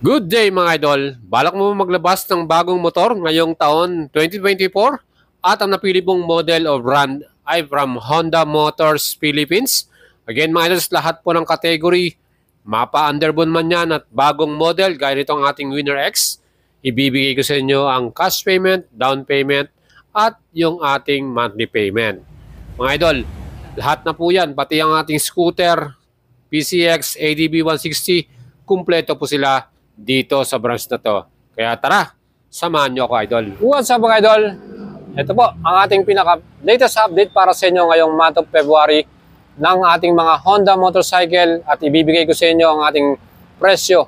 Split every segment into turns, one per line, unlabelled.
Good day mga idol! Balak mo maglabas ng bagong motor ngayong taon 2024 at ang napili mong model o brand ay from Honda Motors Philippines. Again mga idols, lahat po ng category, mapa underbone man yan at bagong model gaya nito ang ating Winner X. Ibibigay ko sa inyo ang cash payment, down payment at yung ating monthly payment. Mga idol, lahat na po yan, pati ang ating scooter, PCX, ADB 160, kumpleto po sila dito sa branch na to. Kaya tara, samahan nyo ako idol. What's up mga idol? Ito po ang ating pinaka-latest update para sa inyo ngayong month of February ng ating mga Honda motorcycle at ibibigay ko sa inyo ang ating presyo,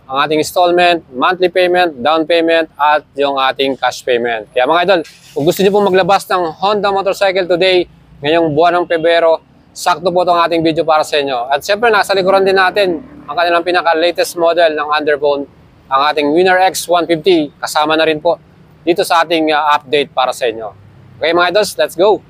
ang ating installment, monthly payment, down payment at yung ating cash payment. Kaya mga idol, kung gusto niyo po maglabas ng Honda motorcycle today, ngayong buwan ng Pebrero, sakto po itong ating video para sa inyo. At siyempre, nasa likuran din natin ang kanilang pinaka-latest model ng underbone, ang ating Winner X 150. Kasama na rin po dito sa ating update para sa inyo. Okay mga idols, let's go!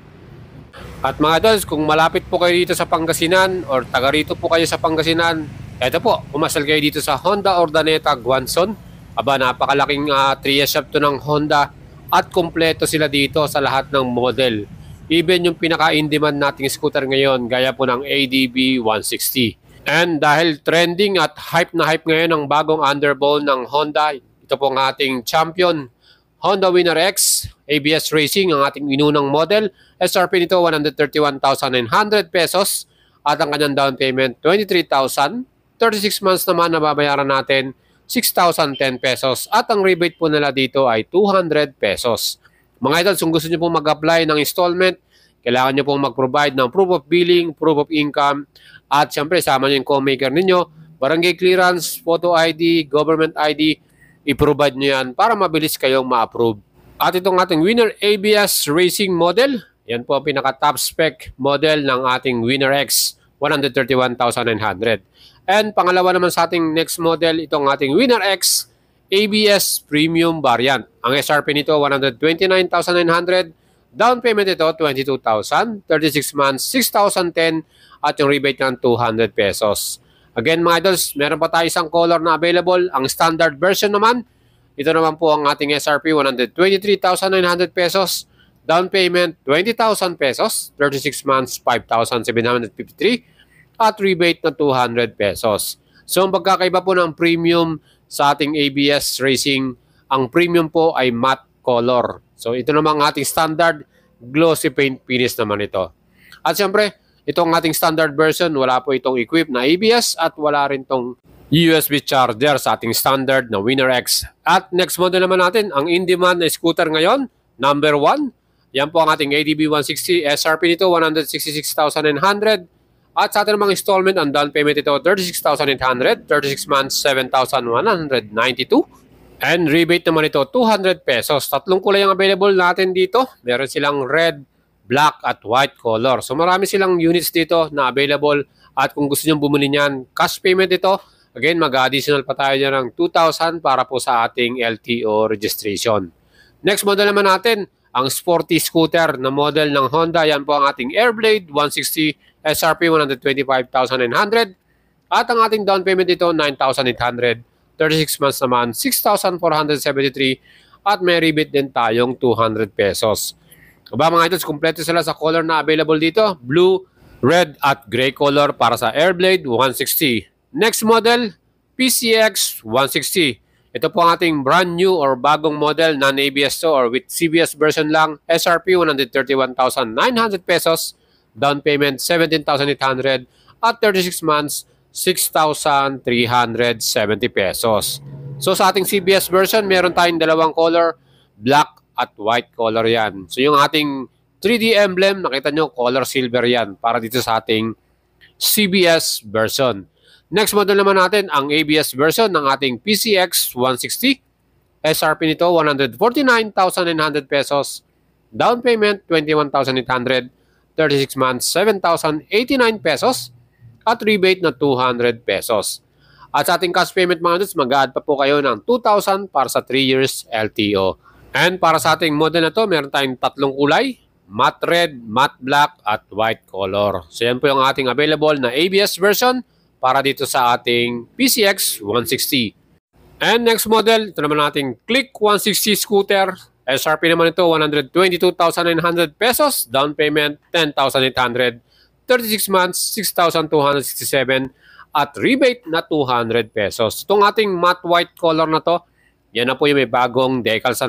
At mga idols, kung malapit po kayo dito sa Pangasinan or taga rito po kayo sa Pangasinan, eto po, umasal kayo dito sa Honda Urdaneta Guanzon. Aba, napakalaking 3S shop to ng Honda at kompleto sila dito sa lahat ng model. Even yung pinaka-in-demand nating scooter ngayon, gaya po ng ADB 160. And dahil trending at hype na hype ngayon ang bagong underbone ng Honda, ito po ang ating champion, Honda Winner X, ABS Racing, ang ating inunang model. SRP nito 131,900 pesos at ang kanyang down payment 23,000. 36 months naman na babayaran natin 6,010 pesos at ang rebate po nila dito ay 200 pesos. Mga idol, kung gusto nyo pong mag-apply ng installment, kailangan nyo pong mag-provide ng proof of billing, proof of income, at syempre, sama nyo yung co-maker ninyo, barangay clearance, photo ID, government ID, i-provide nyo yan para mabilis kayong ma-approve. At itong ating Winner ABS Racing model, yan po ang pinaka-top spec model ng ating Winner X, 131,900. And pangalawa naman sa ating next model, itong ating Winner X ABS Premium Variant. Ang SRP nito 129,900, down payment ito 22,000, 36 months 6,010 at yung rebate ng 200 pesos. Again mga idols, meron pa tayo isang color na available. Ang standard version naman, ito naman po ang ating SRP 123,900 pesos, down payment 20,000 pesos, 36 months 5,753 at rebate na 200 pesos. So ang pagkakaiba po ng premium sa ating ABS Racing, ang premium po ay matte color. So ito naman ang ating standard glossy paint finish naman ito. At siyempre, itong ating standard version, wala po itong equip na ABS at wala rin itong USB charger sa ating standard na Winner X. At next model naman natin, ang in-demand na scooter ngayon, number 1. Yan po ang ating ADB 160. SRP nito, 166,900. At sa ating mga installment, ang down payment ito, 36,800, 36 months, 7,192. And rebate naman ito, 200 pesos. Tatlong kulay ang available natin dito. Meron silang red, black, at white color. So marami silang units dito na available. At kung gusto nyo bumili niyan, cash payment ito. Again, mag-additional pa tayo niya ng 2,000 para po sa ating LTO registration. Next model naman natin, ang sporty scooter na model ng Honda. Yan po ang ating Airblade 160, SRP 125,900 at ang ating down payment dito 9,800, 36 months naman 6,473 at may rebate din tayong 200 pesos. Aba mga idols, kumpleto sila sa color na available dito, blue, red at gray color para sa Airblade 160. Next model, PCX 160. Ito po ang ating brand new or bagong model, non-ABS to or with CBS version lang, SRP 131,900 pesos, down payment 17,800 at 36 months 6,370 pesos. So sa ating CBS version, meron tayong dalawang color, black at white color yan. So yung ating 3D emblem, nakita nyo, color silver yan para dito sa ating CBS version. Next model naman natin, ang ABS version ng ating PCX 160. SRP nito, 149,900 pesos, down payment 21,800, 36 months, 7,089 pesos at rebate na 200 pesos. At sa ating cash payment mga dudes, mag-add pa po kayo ng 2,000 para sa 3 years LTO. And para sa ating model na to, meron tayong tatlong kulay, matte red, matte black at white color. So yan po yung ating available na ABS version para dito sa ating PCX 160. And next model, ito naman nating Click 160 scooter. SRP naman ito, 122,900 pesos. Down payment, 10,800. 36 months, 6,267. At rebate na 200 pesos. Itong ating matte white color na to, yan na po yung may bagong decals.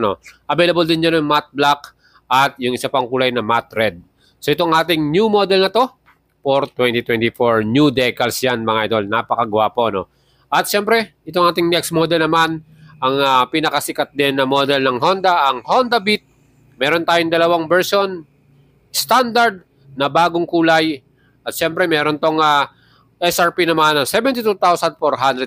Available din yan yung matte black at yung isa pang kulay na matte red. So itong ating new model na to, for 2024, new decals yan mga idol. Napakagwapo, no? At syempre, itong ating next model naman, ang pinakasikat din na model ng Honda, ang Honda Beat. Meron tayong dalawang version, standard na bagong kulay. At syempre, meron tong SRP naman na 72,400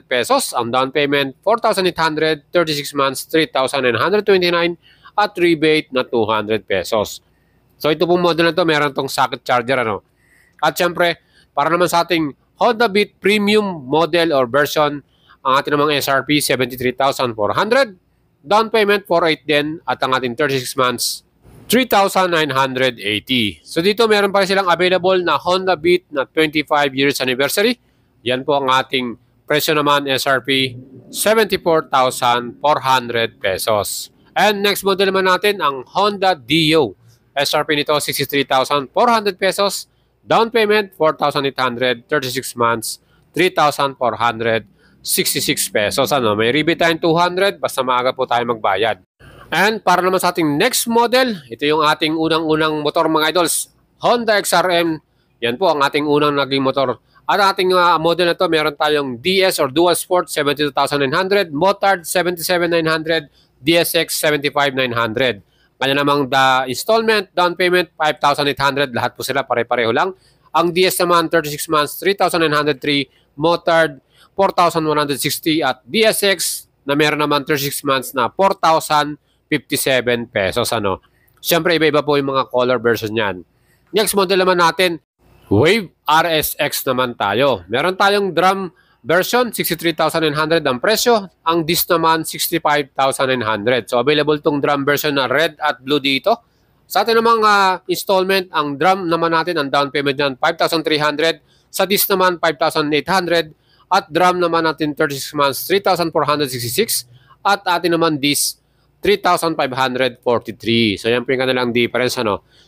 pesos. Ang down payment, 4,800, 36 months, 3,929 at rebate na 200 pesos. So ito pong model na to, meron tong socket charger. At syempre, para naman sa ating Honda Beat Premium model or version, ang ating namang SRP 73,400, down payment 4,800 din, at ang ating 36 months 3,980. So dito meron pa silang available na Honda Beat na 25 years anniversary. Yan po ang ating presyo naman, SRP 74,400 pesos. And next model naman natin ang Honda Dio. SRP nito 63,400 pesos. Down payment, 4,800, 36 months, 3,466 pesos. May rebate tayong 200, basta maaga po tayo magbayad. And para naman sa ating next model, ito yung ating unang-unang motor mga idols, Honda XRM. Yan po ang ating unang naging motor. At ating model na to, meron tayong DS or Dual Sport 72,900, Motard 77,900, DSX 75,900. Kanya namang installment, down payment, 5,800. Lahat po sila pare-pareho lang. Ang DS naman, 36 months, 3,903. Motard, 4,160. At DSX, na meron naman 36 months na 4,057 pesos. Siyempre, iba-iba po yung mga color version niyan. Next model naman natin, Wave RSX naman tayo. Meron tayong drum version, 63,900 ang presyo. Ang disc naman, 65,900. So, available tong drum version na red at blue dito. Sa atin namang installment, ang drum naman natin, ang down payment niyan, 5,300. Sa disc naman, 5,800. At drum naman natin, 36 months, 3,466. At atin naman disc, 3,543. So, yan po yung kanilang difference.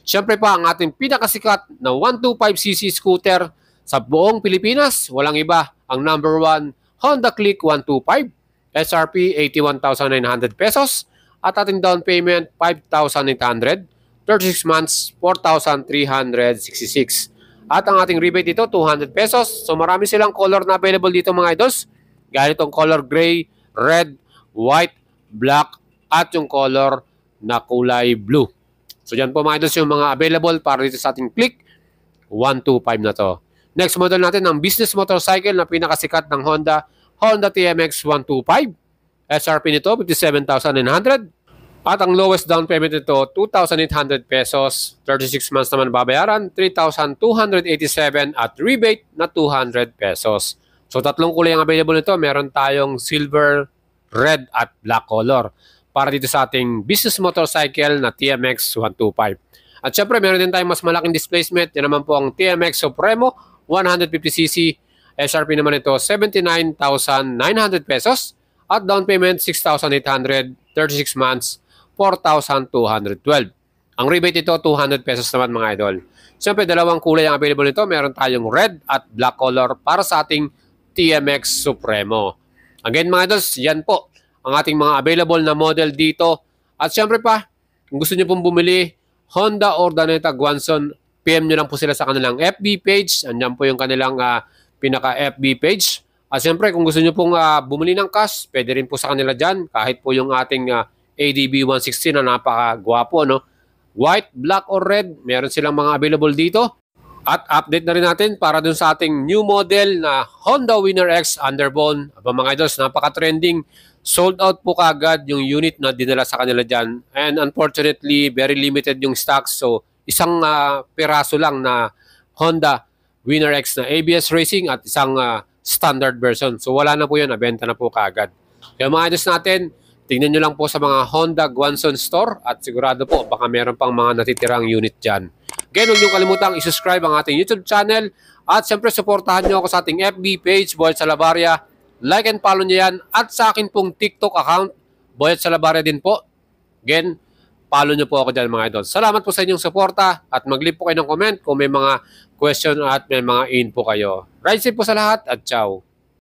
Siyempre pa, ang ating pinakasikat na 125cc scooter sa buong Pilipinas, walang iba. Ang number 1, Honda Click 125, SRP 81,900 pesos, at ating down payment 5,800, 36 months 4,366. At ang ating rebate dito 200 pesos. So marami silang color na available dito mga idols. Gaya itong color gray, red, white, black, at yung color na kulay blue. So yan po mga idols yung mga available para dito sa ating Click 125 na to. Next model natin ang business motorcycle na pinakasikat ng Honda, Honda TMX 125. SRP nito, 57,900. At ang lowest down payment nito, 2,800 pesos. 36 months naman babayaran, 3,287 at rebate na 200 pesos. So tatlong kulay ang available nito. Meron tayong silver, red at black color para dito sa ating business motorcycle na TMX 125. At syempre meron din tayong mas malaking displacement. Yan naman po ang TMX Supremo 150cc, SRP naman ito 79,900 pesos at down payment 6,800, 36 months 4,212. Ang rebate ito 200 pesos naman mga idol. Siyempre dalawang kulay ang available nito, meron tayong red at black color para sa ating TMX Supremo. Again mga idols, yan po ang ating mga available na model dito. At siyempre pa, kung gusto niyo pong bumili, Honda Urdaneta Guanzon, PM nyo lang po sila sa kanilang FB page. Andiyan po yung kanilang pinaka-FB page. At siyempre, kung gusto nyo pong bumili ng cash, pwede rin po sa kanila dyan. Kahit po yung ating ADB 160 na napakagwapo, white, black, or red, meron silang mga available dito. At update na rin natin para dun sa ating new model na Honda Winner X Underbone. Aba mga idols, napaka-trending. Sold out po kagad yung unit na dinala sa kanila dyan. And unfortunately, very limited yung stocks. So, isang piraso lang na Honda Winner X na ABS Racing at isang standard version. So wala na po yun, nabenta na po kaagad. Kaya mga idols natin, tingnan nyo lang po sa mga Honda Guanzon store at sigurado po baka meron pang mga natitirang unit dyan. Again, huwag nyo kalimutang i-subscribe ang ating YouTube channel at siyempre supportahan nyo ako sa ating FB page, Boy Salabaria, like and follow nyo yan. At sa akin pong TikTok account, Boyet Salabarria din po. Again, follow nyo po ako dyan mga idol. Salamat po sa inyong suporta at mag-leave po kayo ng comment kung may mga question at may mga info kayo. Ride safe po sa lahat at ciao.